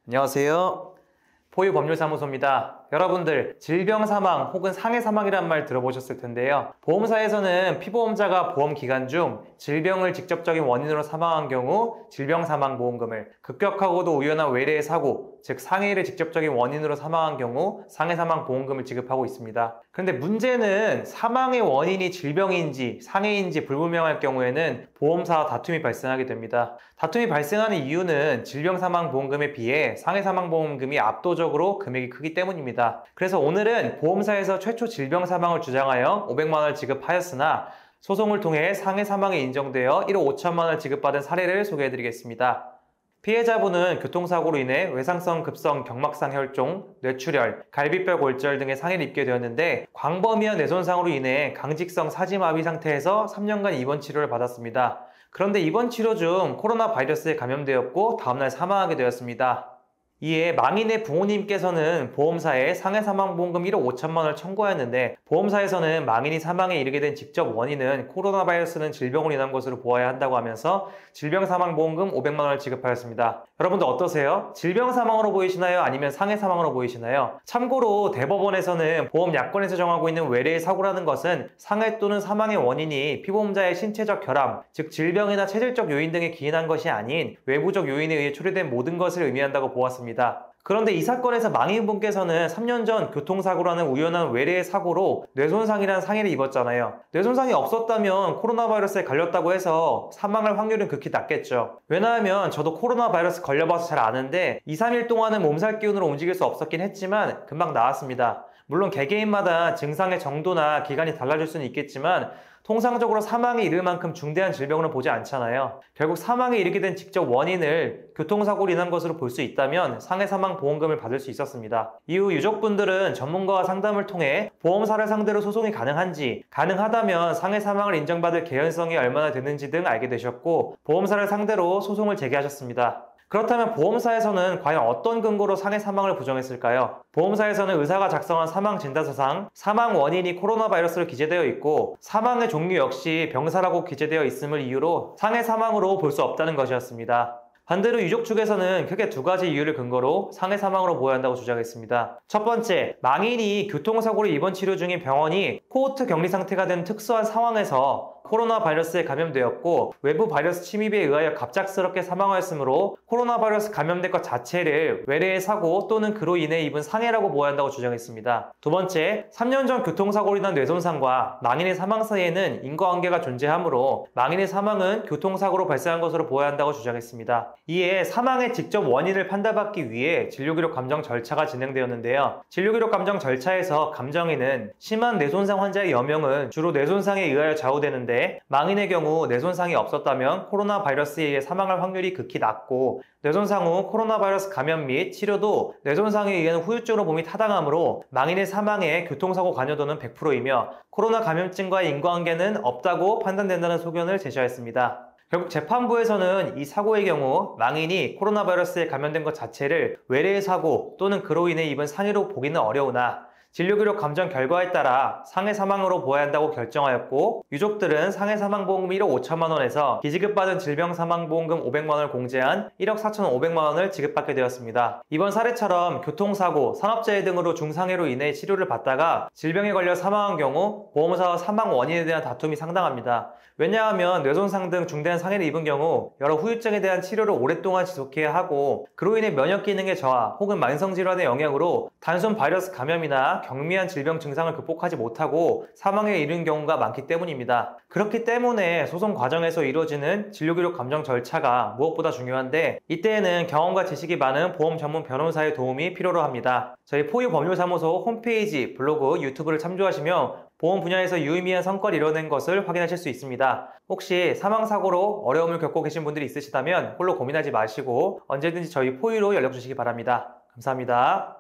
안녕하세요. 포유법률사무소입니다. 여러분들 질병 사망 혹은 상해 사망이란 말 들어보셨을 텐데요. 보험사에서는 피보험자가 보험 기간 중 질병을 직접적인 원인으로 사망한 경우 질병사망보험금을, 급격하고도 우연한 외래의 사고, 즉 상해를 직접적인 원인으로 사망한 경우 상해사망보험금을 지급하고 있습니다. 그런데 문제는 사망의 원인이 질병인지 상해인지 불분명할 경우에는 보험사와 다툼이 발생하게 됩니다. 다툼이 발생하는 이유는 질병사망보험금에 비해 상해사망보험금이 압도적으로 금액이 크기 때문입니다. 그래서 오늘은 보험사에서 최초 질병사망을 주장하여 500만 원을 지급하였으나 소송을 통해 상해사망이 인정되어 1억 5천만 원을 지급받은 사례를 소개해드리겠습니다. 피해자분은 교통사고로 인해 외상성 급성 경막상 혈종, 뇌출혈, 갈비뼈 골절 등의 상해를 입게 되었는데 광범위한 뇌손상으로 인해 강직성 사지마비 상태에서 3년간 입원 치료를 받았습니다. 그런데 입원 치료 중 코로나 바이러스에 감염되었고 다음날 사망하게 되었습니다. 이에 망인의 부모님께서는 보험사에 상해사망보험금 1억 5천만 원을 청구하였는데 보험사에서는 망인이 사망에 이르게 된 직접 원인은 코로나 바이러스는 질병으로 인한 것으로 보아야 한다고 하면서 질병사망보험금 500만 원을 지급하였습니다. 여러분들 어떠세요? 질병사망으로 보이시나요? 아니면 상해사망으로 보이시나요? 참고로 대법원에서는 보험약관에서 정하고 있는 외래의 사고라는 것은 상해 또는 사망의 원인이 피보험자의 신체적 결함, 즉 질병이나 체질적 요인 등에 기인한 것이 아닌 외부적 요인에 의해 초래된 모든 것을 의미한다고 보았습니다. 그런데 이 사건에서 망인분께서는 3년 전 교통사고라는 우연한 외래의 사고로 뇌손상이라는 상해를 입었잖아요. 뇌손상이 없었다면 코로나 바이러스에 걸렸다고 해서 사망할 확률은 극히 낮겠죠. 왜냐하면 저도 코로나 바이러스 걸려봐서 잘 아는데 2, 3일 동안은 몸살 기운으로 움직일 수 없었긴 했지만 금방 나았습니다. 물론 개개인마다 증상의 정도나 기간이 달라질 수는 있겠지만 통상적으로 사망에 이를 만큼 중대한 질병으로 보지 않잖아요. 결국 사망에 이르게 된 직접 원인을 교통사고로 인한 것으로 볼 수 있다면 상해사망보험금을 받을 수 있었습니다. 이후 유족분들은 전문가와 상담을 통해 보험사를 상대로 소송이 가능한지, 가능하다면 상해사망을 인정받을 개연성이 얼마나 되는지 등 알게 되셨고 보험사를 상대로 소송을 제기하셨습니다. 그렇다면 보험사에서는 과연 어떤 근거로 상해사망을 부정했을까요? 보험사에서는 의사가 작성한 사망진단서상 사망 원인이 코로나 바이러스로 기재되어 있고 사망의 종류 역시 병사라고 기재되어 있음을 이유로 상해사망으로 볼 수 없다는 것이었습니다. 반대로 유족 측에서는 크게 두 가지 이유를 근거로 상해사망으로 보아야 한다고 주장했습니다. 첫 번째, 망인이 교통사고로 입원 치료 중인 병원이 코호트 격리 상태가 된 특수한 상황에서 코로나 바이러스에 감염되었고 외부 바이러스 침입에 의하여 갑작스럽게 사망하였으므로 코로나 바이러스 감염된 것 자체를 외래의 사고 또는 그로 인해 입은 상해라고 보아야 한다고 주장했습니다. 두 번째, 3년 전 교통사고로 인한 뇌손상과 망인의 사망 사이에는 인과관계가 존재하므로 망인의 사망은 교통사고로 발생한 것으로 보아야 한다고 주장했습니다. 이에 사망의 직접 원인을 판단받기 위해 진료기록 감정 절차가 진행되었는데요. 진료기록 감정 절차에서 감정인은 심한 뇌손상 환자의 여명은 주로 뇌손상에 의하여 좌우되는데 망인의 경우 뇌손상이 없었다면 코로나 바이러스에 의해 사망할 확률이 극히 낮고 뇌손상 후 코로나 바이러스 감염 및 치료도 뇌손상에 의한 후유증으로 봄이 타당하므로 망인의 사망에 교통사고 관여도는 100%이며 코로나 감염증과의 인과관계는 없다고 판단된다는 소견을 제시하였습니다. 결국 재판부에서는 이 사고의 경우 망인이 코로나 바이러스에 감염된 것 자체를 외래의 사고 또는 그로 인해 입은 상해로 보기는 어려우나 진료기록 감정 결과에 따라 상해사망으로 보아야 한다고 결정하였고 유족들은 상해사망보험금 1억 5천만 원에서 기지급받은 질병사망보험금 500만 원을 공제한 1억 4,500만 원을 지급받게 되었습니다. 이번 사례처럼 교통사고, 산업재해 등으로 중상해로 인해 치료를 받다가 질병에 걸려 사망한 경우 보험사와 사망 원인에 대한 다툼이 상당합니다. 왜냐하면 뇌손상 등 중대한 상해를 입은 경우 여러 후유증에 대한 치료를 오랫동안 지속해야 하고 그로 인해 면역기능의 저하 혹은 만성질환의 영향으로 단순 바이러스 감염이나 경미한 질병 증상을 극복하지 못하고 사망에 이른 경우가 많기 때문입니다. 그렇기 때문에 소송 과정에서 이루어지는 진료기록 감정 절차가 무엇보다 중요한데 이때에는 경험과 지식이 많은 보험 전문 변호사의 도움이 필요로 합니다. 저희 포유법률사무소 홈페이지, 블로그, 유튜브를 참조하시면 보험 분야에서 유의미한 성과를 이뤄낸 것을 확인하실 수 있습니다. 혹시 사망사고로 어려움을 겪고 계신 분들이 있으시다면 홀로 고민하지 마시고 언제든지 저희 포유로 연락 주시기 바랍니다. 감사합니다.